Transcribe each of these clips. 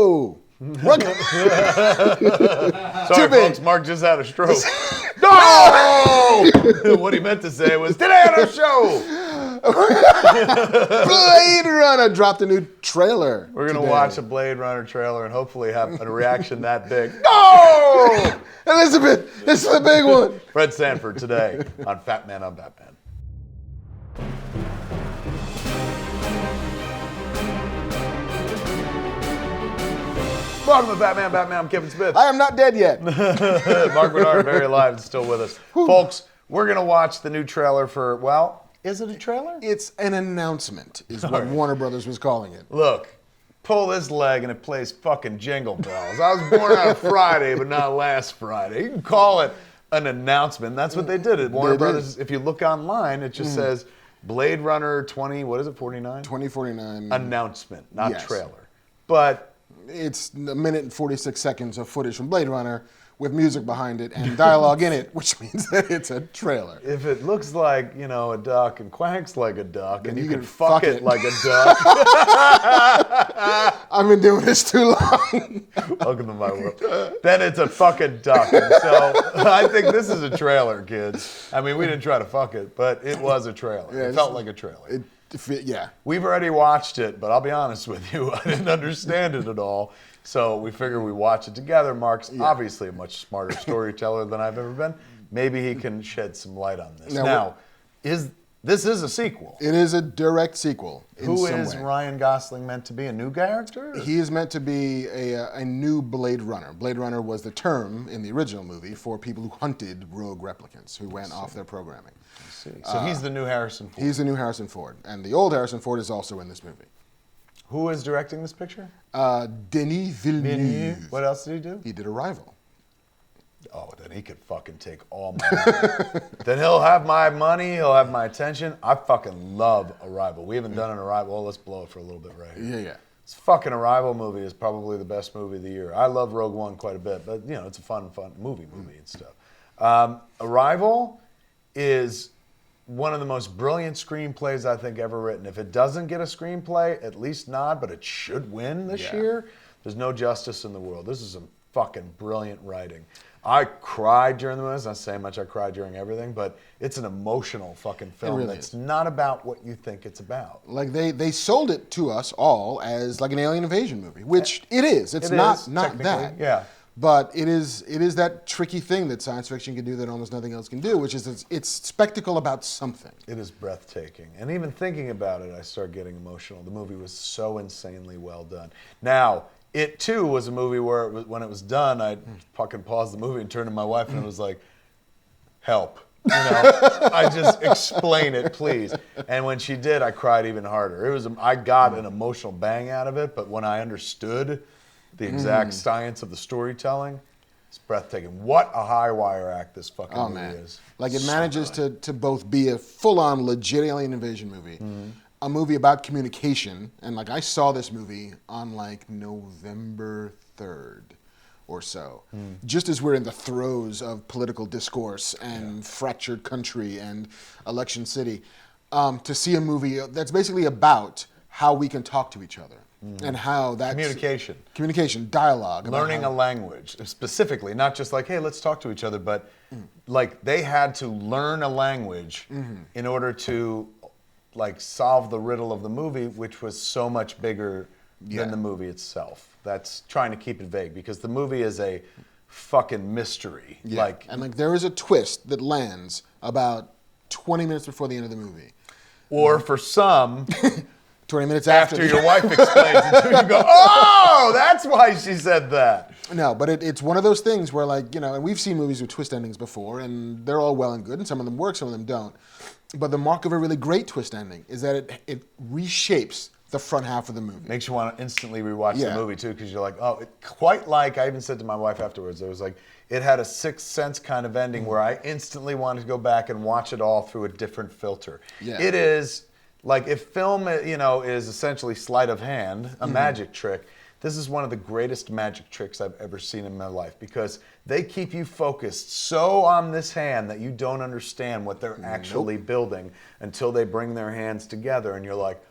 Show. Welcome. Sorry, folks. Marc just had a stroke. No! What he meant to say was, today on our show, Blade Runner dropped a new trailer. we're going to watch a Blade Runner trailer and hopefully have a reaction that big. No! Elizabeth, this is the big one. Fred Sanford today on Fat Man on Batman. Welcome to Batman. I'm Kevin Smith. I am not dead yet. Marc Bernardin, very alive and still with us. Folks, we're going to watch the new trailer for, well, is it a trailer? It's an announcement, is what Warner Brothers was calling it. Look, pull this leg and it plays fucking Jingle Bells. I was born on a Friday, but not last Friday. You can call it an announcement. That's what they did at Warner Brothers. If you look online, it just says Blade Runner 2049? 2049. Announcement, not trailer. But it's a minute and 46 seconds of footage from Blade Runner with music behind it and dialogue in it, which means that it's a trailer. if it looks like, you know, a duck and quacks like a duck and you can fuck it like a duck. I've been doing this too long. Welcome to my world. Then it's a fucking duck. And so I think this is a trailer, kids. I mean, we didn't try to fuck it, but it was a trailer. Yeah, it felt like a trailer. Yeah. We've already watched it, but I'll be honest with you, I didn't understand it at all. So we figured we watch it together. Marc's obviously a much smarter storyteller than I've ever been. Maybe he can shed some light on this. Now, this is a sequel. It is a direct sequel. Who is Ryan Gosling meant to be? A new character? He is meant to be a new Blade Runner. Blade Runner was the term in the original movie for people who hunted rogue replicants who went off their programming. So he's the new Harrison Ford. He's the new Harrison Ford. And the old Harrison Ford is also in this movie. Who is directing this picture? Denis Villeneuve. What else did he do? He did Arrival. Oh, then he could fucking take all my money. Then he'll have my money, he'll have my attention. I fucking love Arrival. We haven't done an Arrival. Well, let's blow it for a little bit right here. Yeah. This fucking Arrival movie is probably the best movie of the year. I love Rogue One quite a bit, but, you know, it's a fun movie and stuff. Arrival is one of the most brilliant screenplays I think ever written. If it doesn't get a screenplay, at least nod, but it should win this year. There's no justice in the world. This is some fucking brilliant writing. I cried during the movie. It's not saying much I cried during everything, but it's an emotional fucking film that's not about what you think it's about. Like they sold it to us all as like an alien invasion movie, which it is. It's not that. Yeah. But it is that tricky thing that science fiction can do that almost nothing else can do, which is it's spectacle about something. It is breathtaking. And even thinking about it, I start getting emotional. The movie was so insanely well done. Now, it too was a movie where when it was done, I fucking paused the movie and turned to my wife and it was like, help. You know, I just explain it, please. And when she did, I cried even harder. I got an emotional bang out of it, but when I understood the exact science of the storytelling, it's breathtaking. What a high wire act this fucking movie is. Like it manages to both be a full-on legit alien invasion movie, a movie about communication, and like I saw this movie on like November 3rd or so, just as we're in the throes of political discourse and fractured country and election city, to see a movie that's basically about how we can talk to each other. And how that communication, dialogue, learning a language specifically, not just like, hey, let's talk to each other, but like they had to learn a language in order to like solve the riddle of the movie, which was so much bigger than the movie itself. That's trying to keep it vague because the movie is a fucking mystery. And there is a twist that lands about 20 minutes before the end of the movie, or for some. 20 minutes after your wife explains it to you, go, oh, that's why she said that. No, but it's one of those things where, like, you know, and we've seen movies with twist endings before, and they're all well and good, and some of them work, some of them don't. But the mark of a really great twist ending is that it reshapes the front half of the movie. Makes you want to instantly rewatch the movie, too, because you're like, oh, quite like, I even said to my wife afterwards, it was like, it had a Sixth Sense kind of ending where I instantly wanted to go back and watch it all through a different filter. Yeah. It is... Like if film, you know, is essentially sleight of hand, a magic trick, this is one of the greatest magic tricks I've ever seen in my life because they keep you focused so on this hand that you don't understand what they're actually building until they bring their hands together and you're like,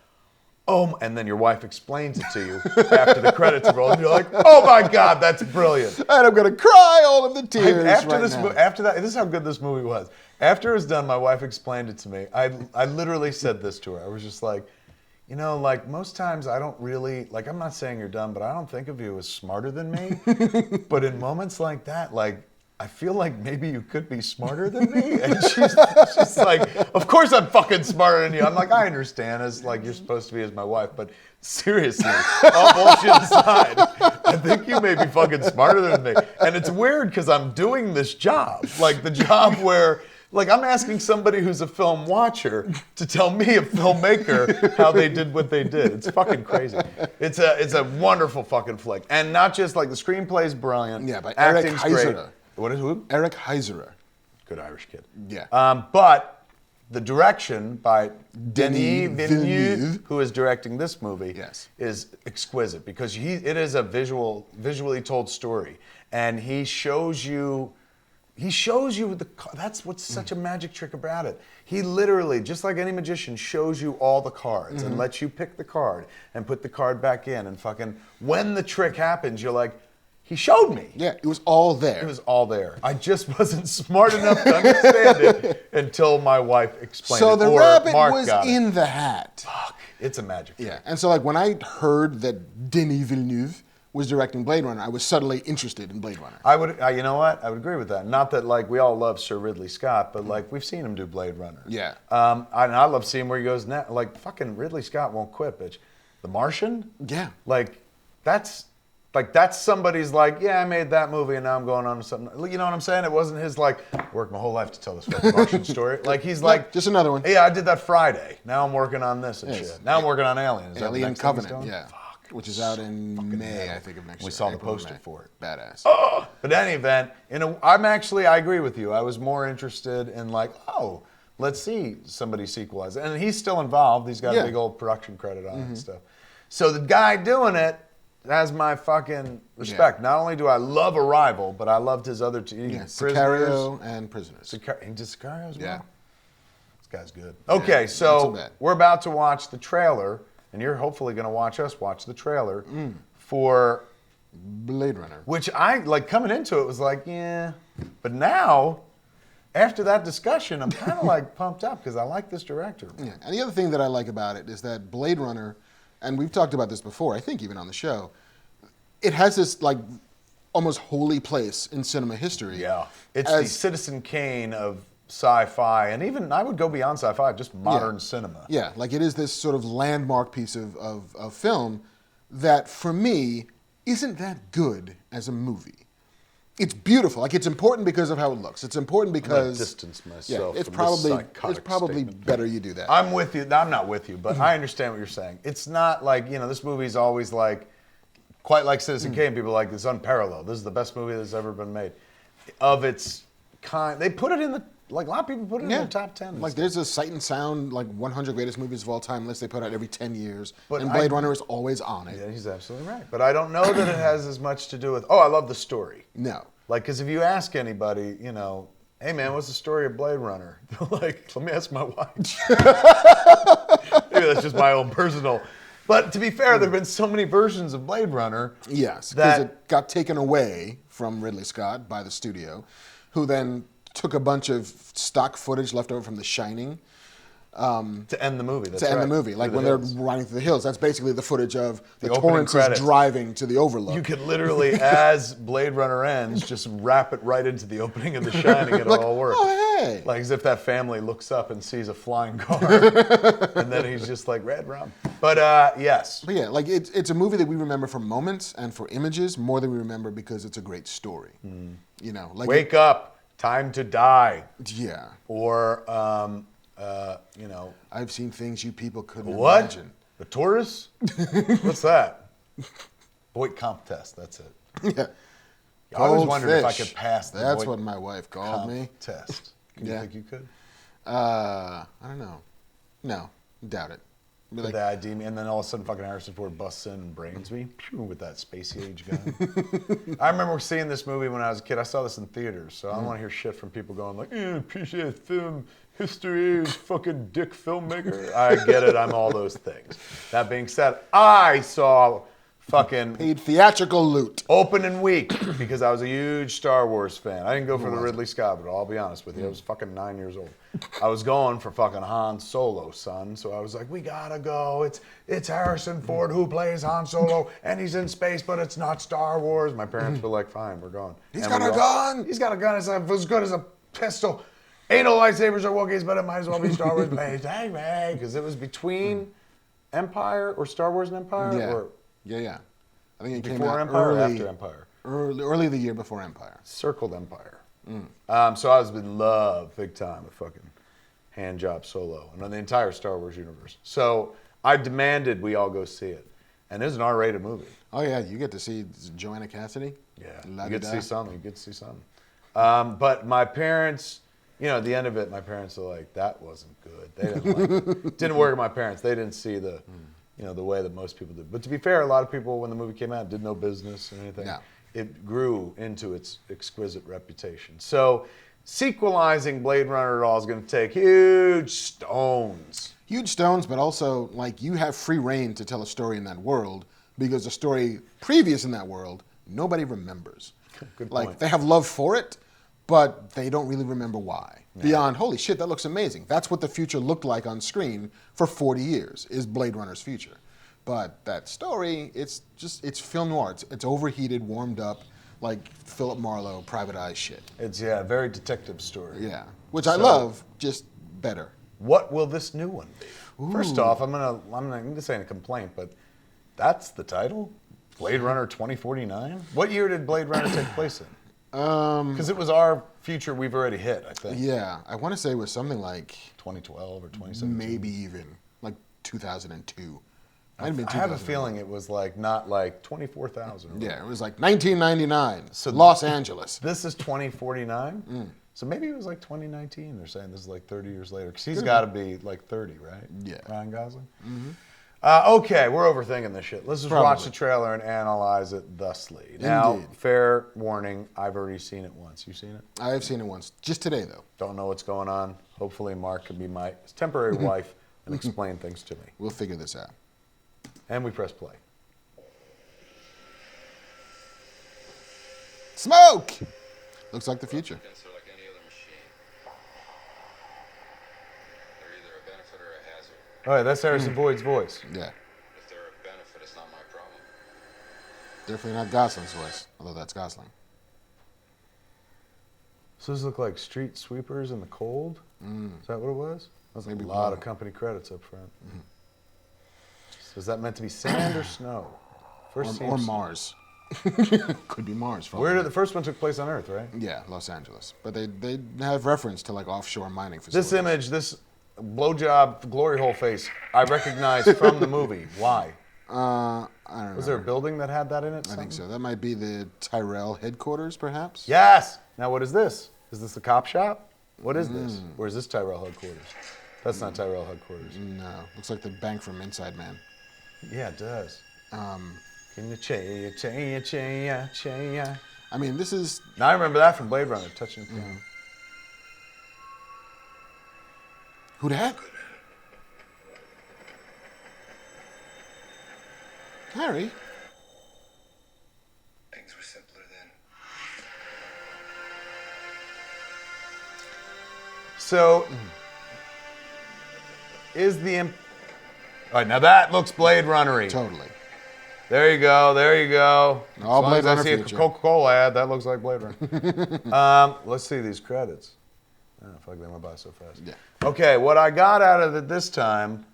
and then your wife explains it to you after the credits roll, and you're like, oh my God, that's brilliant. And I'm going to cry all of the tears After that, this is how good this movie was. After it was done, my wife explained it to me. I literally said this to her. I was just like, you know, like most times I don't really, like I'm not saying you're dumb, but I don't think of you as smarter than me. But in moments like that, like, I feel like maybe you could be smarter than me. And she's like, of course I'm fucking smarter than you. I'm like, I understand, as like you're supposed to be as my wife, but seriously, all bullshit aside, I think you may be fucking smarter than me. And it's weird because I'm doing this job, like the job where, like I'm asking somebody who's a film watcher to tell me, a filmmaker, how they did what they did. It's fucking crazy. It's a wonderful fucking flick. And not just like the screenplay's brilliant. Yeah, by Eric acting's Heiserer. great. What is who? Eric Heiserer. Good Irish kid. Yeah. But the direction by Denis Villeneuve, who is directing this movie, Yes. is exquisite because it is a visually told story, and he shows you that's what's such a magic trick about it. He literally, just like any magician, shows you all the cards and lets you pick the card and put the card back in, and fucking when the trick happens, you're like, he showed me. Yeah, it was all there. It was all there. I just wasn't smart enough to understand it until my wife explained it. So the or rabbit Marc was got it. in the hat. Fuck, it's a magic trick. Yeah, and so like when I heard that Denis Villeneuve was directing Blade Runner, I was suddenly interested in Blade Runner. I would, you know what? I would agree with that. Not that like we all love Sir Ridley Scott, but like we've seen him do Blade Runner. Yeah. And I love seeing where he goes now. Like fucking Ridley Scott won't quit, bitch. The Martian. Yeah. Like that's somebody's like, yeah, I made that movie and now I'm going on to something. You know what I'm saying? It wasn't his like, worked my whole life to tell this fucking Martian story. Like he's like, just another one. Yeah, I did that Friday. Now I'm working on this and shit. Now I'm working on Alien. Is that the Alien next thing he's Covenant, doing? yeah. Fuck. Which is out in May, I think, of next year. We saw the April or poster May. for it. Badass. But in any event, I agree with you. I was more interested in like, oh, let's see somebody sequelize it. And he's still involved. He's got a big old production credit on it and stuff. So the guy doing it has my fucking respect. Not only do I love Arrival, but I loved his other two. Yeah, Sicario and Prisoners. He did Sicario as well? Yeah. This guy's good. Okay, not so so bad. we're about to watch the trailer, and you're hopefully going to watch us watch the trailer for Blade Runner. which I, like, coming into it was like, yeah. But now, after that discussion, I'm kind of like pumped up because I like this director. Yeah, and the other thing that I like about it is that Blade Runner, and we've talked about this before, I think even on the show, it has this like almost holy place in cinema history. Yeah. It's the Citizen Kane of sci-fi, and even I would go beyond sci-fi, just modern cinema. Yeah, like it is this sort of landmark piece of film that for me isn't that good as a movie. It's beautiful. Like it's important because of how it looks. It's important because distance myself. Yeah, it's from probably this psychotic statement. better you do that. I'm with you. I'm not with you, but I understand what you're saying. It's not like, you know, this movie's always like, quite like Citizen Kane. People are like, this is unparalleled. This is the best movie that's ever been made. Of its kind. They put it in the, like a lot of people put it in the top 10. Like there's a Sight and Sound, like 100 greatest movies of all time list they put out every 10 years. But and Blade Runner is always on it. Yeah, he's absolutely right. But I don't know that it has as much to do with, I love the story. No. Like, because if you ask anybody, you know, hey man, what's the story of Blade Runner? They're like, let me ask my wife. Maybe that's just my own personal. But to be fair, there have been so many versions of Blade Runner. Yes, because it got taken away from Ridley Scott by the studio, who then took a bunch of stock footage left over from The Shining. To end the movie. That's end the movie. Like when they're riding through the hills. That's basically the footage of the Torrances driving to the Overlook. You could literally, as Blade Runner ends, just wrap it right into the opening of The Shining. It'll like, all work. Oh, hey. Like as if that family looks up and sees a flying car. And then he's just like, red rum. But yes. But yeah, like it's a movie that we remember for moments and for images more than we remember because it's a great story. You know, like Wake up, time to die. Yeah. Or, you know. I've seen things you people couldn't what? imagine. The Taurus? What's that? Voight comp test, that's it. Yeah. I always wondered if I could pass the That's Voight what my wife called comp me. test. You think you could? I don't know. No, doubt it. Be like, They ID me, and then all of a sudden fucking Harrison Ford busts in and brains me with that spacey age gun. I remember seeing this movie when I was a kid. I saw this in theaters, so I don't want to hear shit from people going like, appreciate film history is fucking dick filmmaker. I get it. I'm all those things. That being said, I saw fucking Paid theatrical loot. opening week because I was a huge Star Wars fan. I didn't go for the Ridley Scott, but I'll be honest with you, I was fucking 9 years old. I was going for fucking Han Solo, son. So I was like, we gotta go. It's Harrison Ford who plays Han Solo, and he's in space, but it's not Star Wars. My parents were like, fine, we're going. He's got a gun. He's got a gun. It's as good as a pistol. Ain't no lightsabers or Wookiees, but it might as well be Star Wars based. Hey, because it was between Empire or Star Wars and Empire, Yeah. or Yeah. I think it came before out Empire or early, after Empire. early the year before Empire. Circled Empire. So I was in love big time with fucking hand job Solo and on the entire Star Wars universe. So I demanded we all go see it, and it's an R-rated movie. Oh yeah, you get to see Joanna Cassidy. Yeah, La you get to di da. see something. You get to see something. But my parents, at the end of it, my parents are like, "That wasn't good." They didn't like it. Didn't work with my parents. They didn't see the, the way that most people did. But to be fair, a lot of people, when the movie came out, did no business or anything. Yeah. It grew into its exquisite reputation. So, sequelizing Blade Runner at all is going to take huge stones. Huge stones, but also like you have free reign to tell a story in that world because the story previous in that world nobody remembers. Good like point. they have love for it, but they don't really remember why. Yeah. Beyond, holy shit, that looks amazing. That's what the future looked like on screen for 40 years, is Blade Runner's future. But that story, it's film noir. It's overheated, warmed up, like Philip Marlowe, Private Eye shit. It's, a very detective story. Yeah, which I love, just better. What will this new one be? Ooh. First off, I'm gonna say a complaint, but that's the title? Blade Runner 2049? What year did Blade Runner take place in? Because it was our future we've already hit, I think. Yeah, I want to say it was something like 2012 or 2017. Maybe even like 2002. I have a feeling it was not like 24,000. Yeah, it was like 1999. So Los Angeles. This is 2049. So maybe it was like 2019. They're saying this is like 30 years later because he's got to be like 30, right? Yeah. Ryan Gosling. Mm-hmm. Okay, we're overthinking this shit. Let's just watch the trailer and analyze it thusly. Now, fair warning, I've already seen it once. You seen it? I have seen it once, just today though. Don't know what's going on. Hopefully, Marc can be my temporary wife and explain things to me. We'll figure this out. And we press play. Smoke! Looks like the future. Replicants are like any other machine. They're either a benefit or a hazard. All right, that's Harrison Ford's voice. Yeah. If they're a benefit, it's not my problem. Definitely not Gosling's voice, although that's Gosling. So those look like street sweepers in the cold? Is that what it was? That's Maybe a lot one. of company credits up front. So is that meant to be sand or snow? First Or seems- Mars. Could be Mars. for all Where I did know. the first one took place on Earth, right? Yeah, Los Angeles. But they have reference to like offshore mining facilities. This image, this blowjob glory hole face, I recognize from the movie. Why? I don't know. Was there a building that had that in it? I think so. That might be the Tyrell headquarters, perhaps? Yes. Now what is this? Is this the cop shop? What is this? Or is this Tyrell headquarters? That's not Tyrell headquarters. No. Looks like the bank from Inside Man. Yeah, it does. Can you I mean, this is... Now I remember that from Blade Runner, touching the piano. Who that? Harry? Things were simpler then. So, is the... All right, now that looks Blade Runner-y. Totally. There you go, there you go. All As long Blade as I Runner see a future. Coca-Cola ad, that looks like Blade Runner. Let's see these credits. Oh, fuck, they went by so fast. Yeah. Okay, what I got out of it this time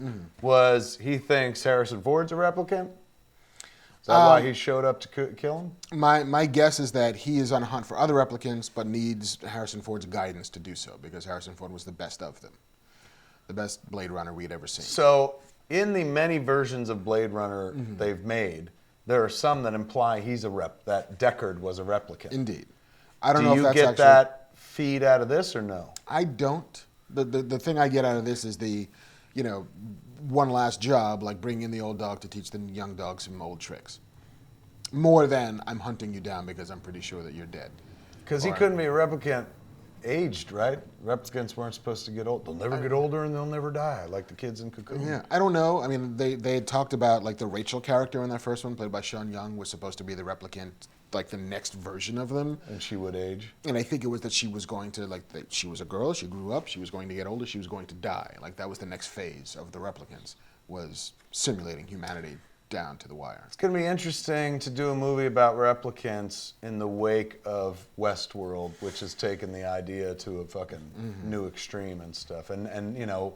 was he thinks Harrison Ford's a replicant. Is that why he showed up to kill him? My guess is that he is on a hunt for other replicants, but needs Harrison Ford's guidance to do so, because Harrison Ford was the best of them. The best Blade Runner we'd ever seen. So, in the many versions of Blade Runner they've made, there are some that imply he's that Deckard was a replicant. Indeed. I don't know if Do you that's get actually... that feed out of this or no? I don't. The thing I get out of this is the, one last job, like bring in the old dog to teach the young dog some old tricks. More than I'm hunting you down because I'm pretty sure that you're dead. Because he Or- couldn't be a replicant aged, right? Replicants weren't supposed to get old. They'll never get older and they'll never die, like the kids in Cocoon. Yeah, I don't know. I mean, they had talked about like the Rachel character in that first one, played by Sean Young, was supposed to be the replicant, like the next version of them. And she would age. And I think it was that she was going to she was a girl, she grew up, she was going to get older, she was going to die. Like that was the next phase of the replicants, was simulating humanity down to the wire. It's going to be interesting to do a movie about replicants in the wake of Westworld, which has taken the idea to a fucking new extreme and stuff. And you know,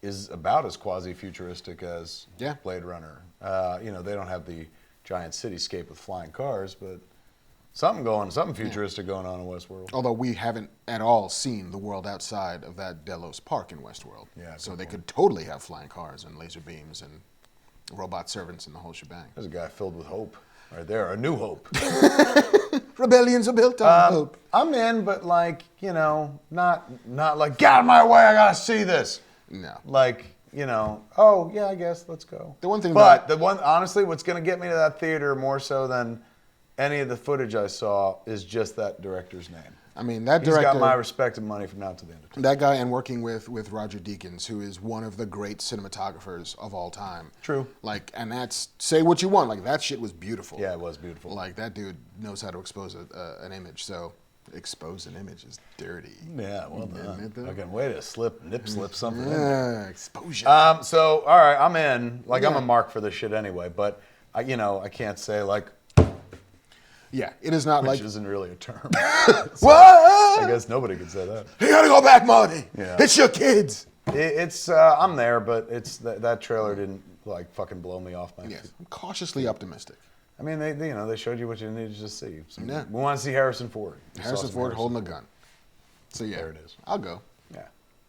is about as quasi-futuristic as Blade Runner. You know, they don't have the giant cityscape with flying cars, but something futuristic going on in Westworld. Although we haven't at all seen the world outside of that Delos Park in Westworld. Yeah, so they could totally have flying cars and laser beams and robot servants and the whole shebang. There's a guy filled with hope right there, a new hope. Rebellions are built on hope. I'm in, but like, you know, not like, get out of my way, I gotta see this. No. Like, you know, oh yeah, I guess let's go. The one thing honestly, what's gonna get me to that theater more so than any of the footage I saw is just that director's name. I mean, that He's director... got my respect and money from now to the end of time. That guy, and working with Roger Deakins, who is one of the great cinematographers of all time. True. Like, and that's, say what you want, like that shit was beautiful. Yeah, it was beautiful. Like that dude knows how to expose an image, so expose an image is dirty. Yeah, well Isn't it, done. though? Again, way to slip something in. Yeah, exposure. So, all right, I'm in. Like, I'm a mark for this shit anyway, but, I can't say, like, yeah, it is not which like... isn't really a term. What? I guess nobody could say that. You gotta go back, Marty. Yeah. It's your kids. It's I'm there, but it's that trailer didn't, like, fucking blow me off my feet. Yes, I'm cautiously optimistic. I mean, they showed you what you needed to see. So Yeah. We want to see Harrison Ford. Harrison Ford holding a gun. So yeah, There it is. I'll go. Yeah.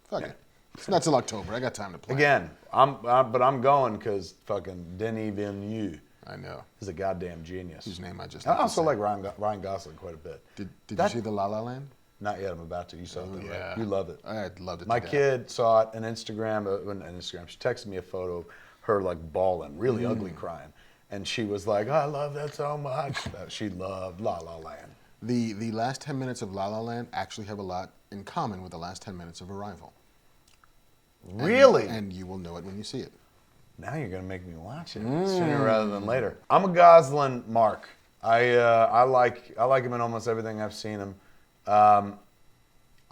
Fuck it. It's not till October. I got time to plan. Again, I'm going because fucking Denis Villeneuve I know. is a goddamn genius. Whose name I just... I also like Ryan Gosling quite a bit. Did you see the La La Land? Not yet. I'm about to. You saw it, though, Yeah. right? You loved it. I loved it. My to death. kid saw it on Instagram. She texted me a photo of her like bawling, really ugly crying, and she was like, "I love that so much." She loved La La Land. The last 10 minutes of La La Land actually have a lot in common with the last 10 minutes of Arrival. Really? And you will know it when you see it. Now you're gonna make me watch it sooner rather than later. I'm a Gosling Mark. I like him in almost everything I've seen him. I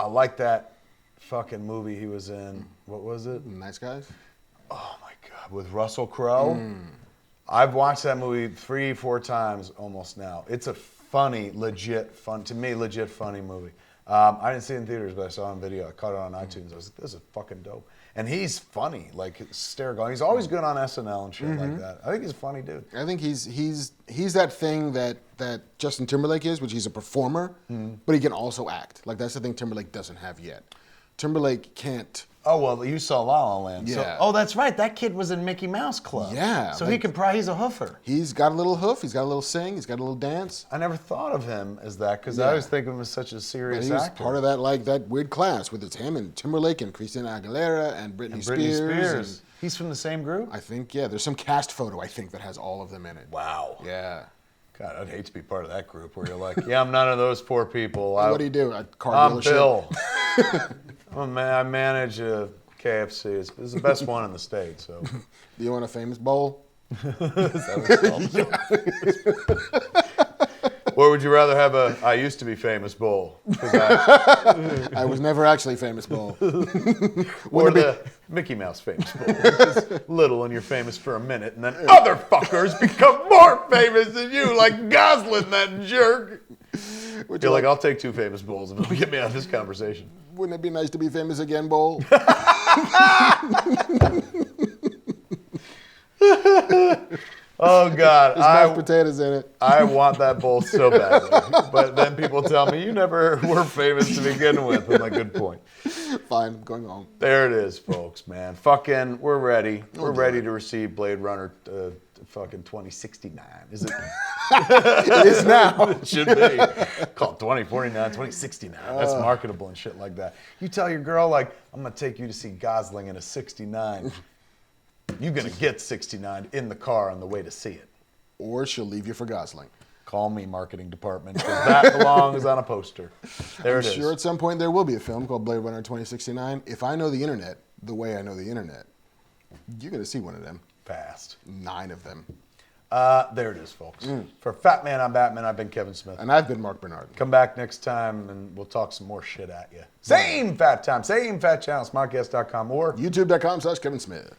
like that fucking movie he was in. What was it? Nice Guys? Oh my God, with Russell Crowe. I've watched that movie 3-4 times almost now. It's a funny, legit funny movie. I didn't see it in theaters, but I saw it on video. I caught it on iTunes. I was like, this is fucking dope. And he's funny, like hysterical. He's always good on SNL and shit like that. I think he's a funny dude. I think he's that thing that Justin Timberlake is, which he's a performer, but he can also act. Like that's the thing Timberlake doesn't have yet. Timberlake can't... Oh, well, you saw La La Land. Yeah. So, that's right. That kid was in Mickey Mouse Club. Yeah, So like- he could probably, he's a hoofer. He's got a little hoof, he's got a little sing, he's got a little dance. I never thought of him as that because I Yeah. always think of him as such a And serious he was actor. part of that weird class with it's him and Timberlake and Christina Aguilera and Britney Spears. and He's from the same group? I think, yeah, there's some cast photo, I think, that has all of them in it. Wow. Yeah. God, I'd hate to be part of that group where you're like, yeah, I'm none of those poor people. What do you do? A car I'm dealership? Bill. I manage a KFC. It's the best one in the state. So, Do you want a famous bowl? or would you rather have a I used to be famous bowl? I was never actually famous bowl. Or the Mickey Mouse famous bowl, which is little and you're famous for a minute, and then other fuckers become more famous than you, like Gosling, that jerk. Would You're you like, I'll take 2 famous bowls if it'll get me out of this conversation. Wouldn't it be nice to be famous again, bowl? Oh God, There's mashed potatoes in it. I want that bowl so badly, but then people tell me you never were famous to begin with. I'm like, good point. Fine, I'm going home. There it is, folks, man. Fucking, we're ready. We're ready to receive Blade Runner fucking 2069. Is it? It is now. It should be. Called 2049, 2069. That's marketable and shit like that. You tell your girl, like, I'm going to take you to see Gosling in a 69. You're going to get 69 in the car on the way to see it. Or she'll leave you for Gosling. Call me, marketing department, because that belongs on a poster. There it is. Sure, at some point there will be a film called Blade Runner 2069. If I know the internet the way I know the internet, you're going to see one of them. Fast. 9 of them. There it is, folks. For Fat Man, I'm Batman. I've been Kevin Smith. And I've been Marc Bernardin. Come back next time, and we'll talk some more shit at you. Same fat time, same fat channel, smartguest.com or YouTube.com/Kevin Smith.